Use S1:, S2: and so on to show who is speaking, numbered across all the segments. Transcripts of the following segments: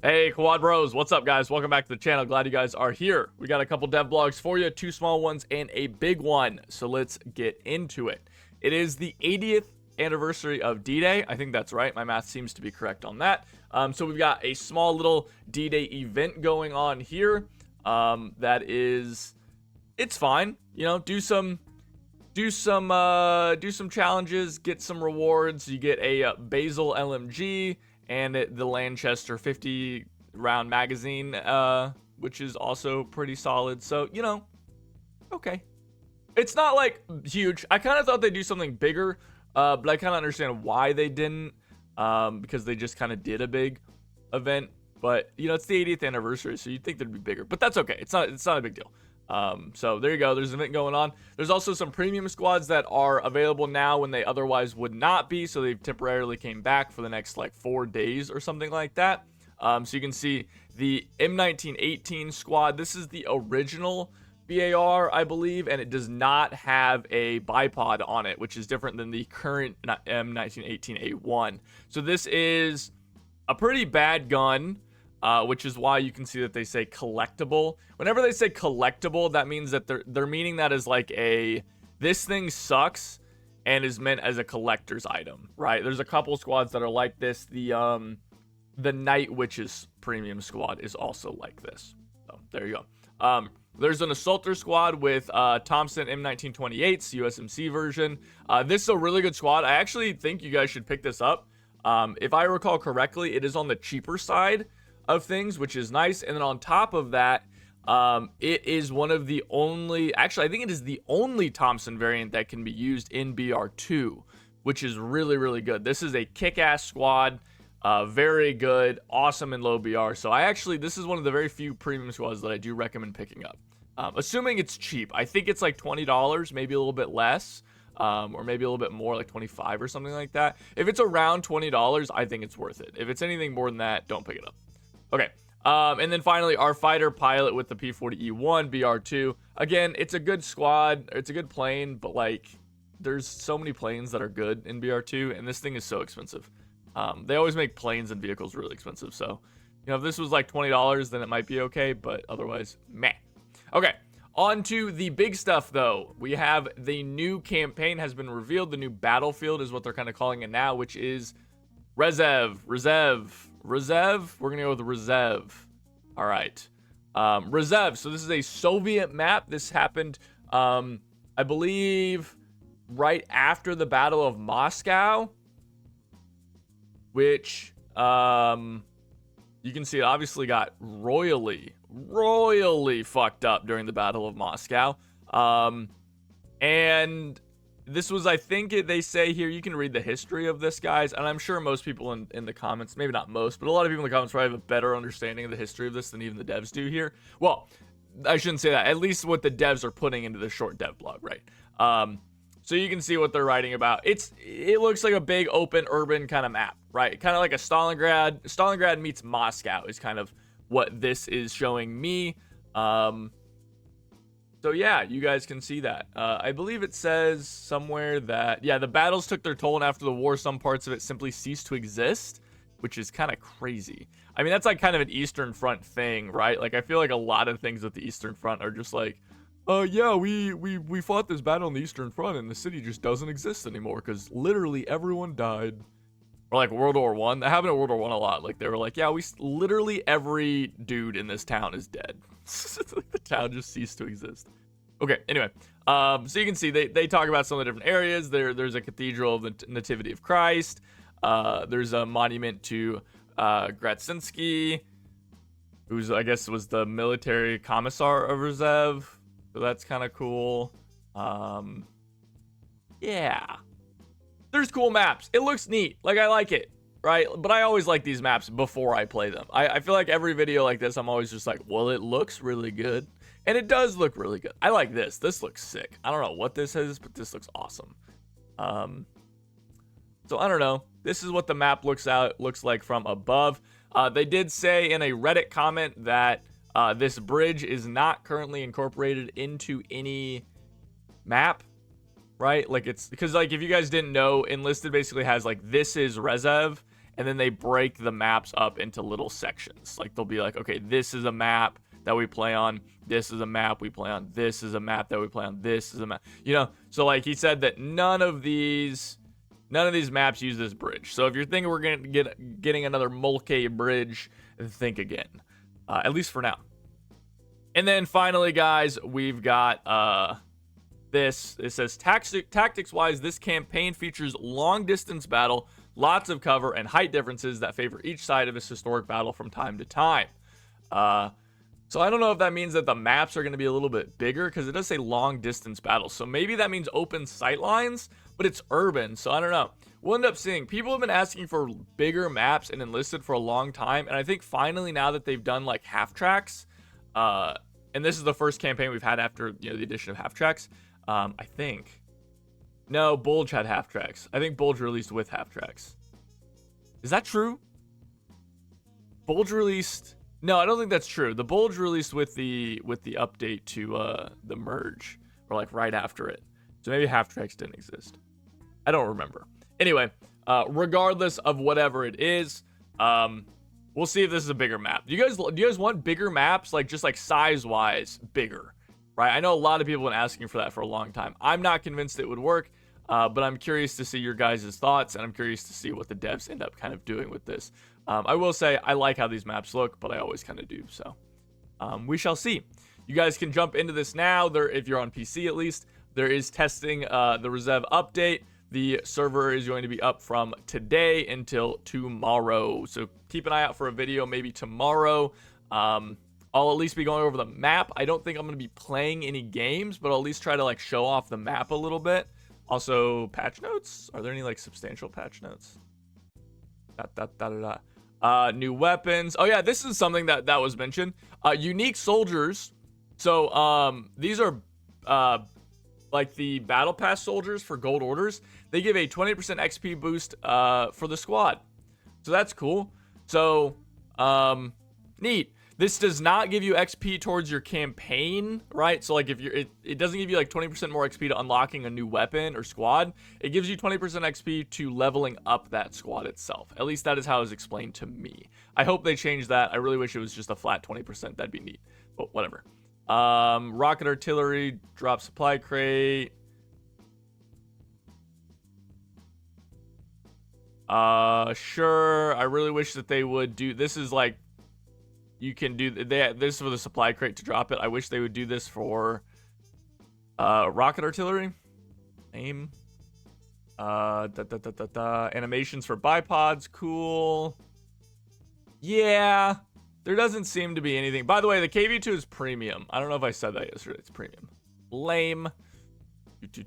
S1: Hey, Quad Bros, what's up, guys? Welcome back to the channel. Glad you guys are here. We got a couple dev blogs for you, 2 small ones and a big one. So let's get into it. It is the 80th anniversary of D-Day. I think that's right. My math seems to be correct on that. So we've got a small little D-Day event going on here. It's fine. You know, do some challenges, get some rewards. You get a Basil LMG and the Lanchester 50 round magazine, which is also pretty solid. So, you know, okay. It's not like huge. I kind of thought they'd do something bigger, but I kind of understand why they didn't, because they just kind of did a big event. But, you know, it's the 80th anniversary, so you'd think they'd be bigger. But that's okay. It's not a big deal. So there you go. There's an event going on. There's also some premium squads that are available now when they otherwise would not be. So they've temporarily came back for the next like 4 days or something like that. So you can see the M1918 squad. This is the original BAR, I believe, and it does not have a bipod on it, which is different than the current M1918A1. So this is a pretty bad gun. Which is why you can see that they say collectible. Whenever they say collectible, that means that they're meaning that as like this thing sucks and is meant as a collector's item, right? There's a couple squads that are like this. The Night Witches premium squad is also like this. So there you go. There's an assaulter squad with Thompson M1928's USMC version. This is a really good squad. I actually think you guys should pick this up. If I recall correctly, it is on the cheaper side of things, which is nice. And then on top of that, it is one of the only, actually I think it is the only Thompson variant that can be used in BR2, which is really, really good. This is a kick-ass squad, very good, awesome in low BR. So this is one of the very few premium squads that I do recommend picking up, assuming it's cheap. I think it's like $20, maybe a little bit less, or maybe a little bit more, like 25 or something like that. If it's around $20, I think it's worth it. If it's anything more than that, don't pick it up. Okay, and then finally, our fighter pilot with the P40E1 BR2. Again, it's a good squad. It's a good plane, but like, there's so many planes that are good in BR2, and this thing is so expensive. They always make planes and vehicles really expensive. So, you know, if this was like $20, then it might be okay, but otherwise, meh. Okay, on to the big stuff, though. We have the new campaign has been revealed. The new battlefield is what they're kind of calling it now, which is Rzhev. We're gonna go with Rzhev. All right, Rzhev. So this is a Soviet map. This happened, I believe, right after the Battle of Moscow, which you can see it obviously got royally fucked up during the Battle of Moscow. And this was, I think they say here, you can read the history of this, guys, and I'm sure most people in the comments, maybe not most, but a lot of people in the comments probably have a better understanding of the history of this than even the devs do here. Well, I shouldn't say that. At least what the devs are putting into the short dev blog, right? So you can see what they're writing about. It looks like a big open urban kind of map, right? Kind of like a Stalingrad. Stalingrad meets Moscow is kind of what this is showing me. So yeah, you guys can see that. I believe it says somewhere that, yeah, the battles took their toll, and after the war, some parts of it simply ceased to exist, which is kind of crazy. I mean, that's like kind of an Eastern Front thing, right? Like, I feel like a lot of things with the Eastern Front are just like, yeah, we fought this battle on the Eastern Front, and the city just doesn't exist anymore because literally everyone died. Or like World War One. That happened at World War One a lot. Like, they were like, yeah, literally every dude in this town is dead. Like, the town just ceased to exist. Okay, anyway, so you can see they talk about some of the different areas. There's a cathedral of the Nativity of Christ. There's a monument to Gratsinsky, who's, I guess, was the military commissar of Rzhev. So that's kind of cool. Yeah. There's cool maps. It looks neat. Like, I like it, right? But I always like these maps before I play them. I feel like every video like this, I'm always just like, well, it looks really good. And it does look really good. I like this. This looks sick. I don't know what this is, but this looks awesome. So I don't know. This is what the map looks like from above. They did say in a Reddit comment that this bridge is not currently incorporated into any map, right? Like, it's because, like, if you guys didn't know, Enlisted basically has like, this is Rzhev, and then they break the maps up into little sections. Like they'll be like, okay, this is a map that we play on, this is a map we play on, this is a map that we play on, this is a map, you know. So like he said that none of these maps use this bridge. So if you're thinking we're gonna getting another Mulcahy bridge, think again, at least for now. And then finally, guys, we've got this. It says tactics wise, this campaign features long distance battle, lots of cover, and height differences that favor each side of this historic battle from time to time. So I don't know if that means that the maps are going to be a little bit bigger, because it does say long distance battles. So maybe that means open sight lines, but it's urban. So I don't know. We'll end up seeing. People have been asking for bigger maps in Enlisted for a long time. And I think finally now that they've done like half tracks, and this is the first campaign we've had after, you know, the addition of half tracks. I think. No, Bulge had half tracks. I think Bulge released with half tracks. Is that true? Bulge released... No, I don't think that's true. The Bulge released with the update to the merge, or like right after it. So maybe half tracks didn't exist. I don't remember. Anyway, regardless of whatever it is, we'll see if this is a bigger map. Do you guys want bigger maps, like just like size wise bigger, right? I know a lot of people have been asking for that for a long time. I'm not convinced it would work, but I'm curious to see your guys' thoughts, and I'm curious to see what the devs end up kind of doing with this. I will say I like how these maps look, but I always kind of do. So we shall see. You guys can jump into this now. There, if you're on PC at least, there is testing the Rzhev update. The server is going to be up from today until tomorrow. So keep an eye out for a video maybe tomorrow. I'll at least be going over the map. I don't think I'm going to be playing any games, but I'll at least try to like show off the map a little bit. Also, patch notes. Are there any like substantial patch notes? New weapons. Oh yeah, this is something that was mentioned. Unique soldiers. So these are like the battle pass soldiers for gold orders. They give a 20% XP boost for the squad. So that's cool. So neat. This does not give you XP towards your campaign, right? So like if you're, it doesn't give you like 20% more XP to unlocking a new weapon or squad. It gives you 20% XP to leveling up that squad itself. At least that is how it was explained to me. I hope they change that. I really wish it was just a flat 20%. That'd be neat, but whatever. Rocket artillery, drop supply crate. Sure. I really wish that they would do, this is like, you can do this for the supply crate to drop it. I wish they would do this for rocket artillery. Aim. Animations for bipods. Cool. Yeah. There doesn't seem to be anything. By the way, the KV2 is premium. I don't know if I said that yesterday. It's premium. Lame.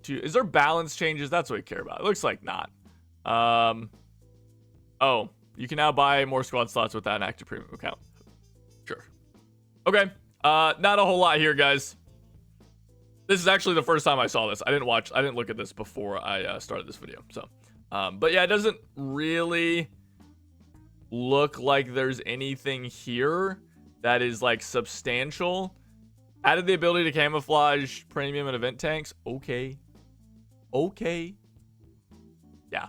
S1: Is there balance changes? That's what we care about. It looks like not. Oh, you can now buy more squad slots without an active premium account. Sure. Okay. Not a whole lot here, guys. This is actually the first time I saw this. I didn't look at this before I started this video. So, but yeah, it doesn't really look like there's anything here that is like substantial. Added the ability to camouflage premium and event tanks. Okay. Yeah.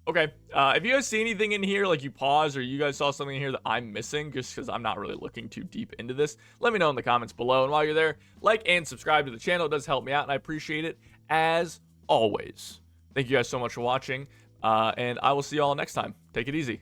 S1: Okay. If you guys see anything in here, like you pause or you guys saw something in here that I'm missing, just because I'm not really looking too deep into this, let me know in the comments below. And while you're there, like and subscribe to the channel. It does help me out, and I appreciate it as always. Thank you guys so much for watching, and I will see you all next time. Take it easy.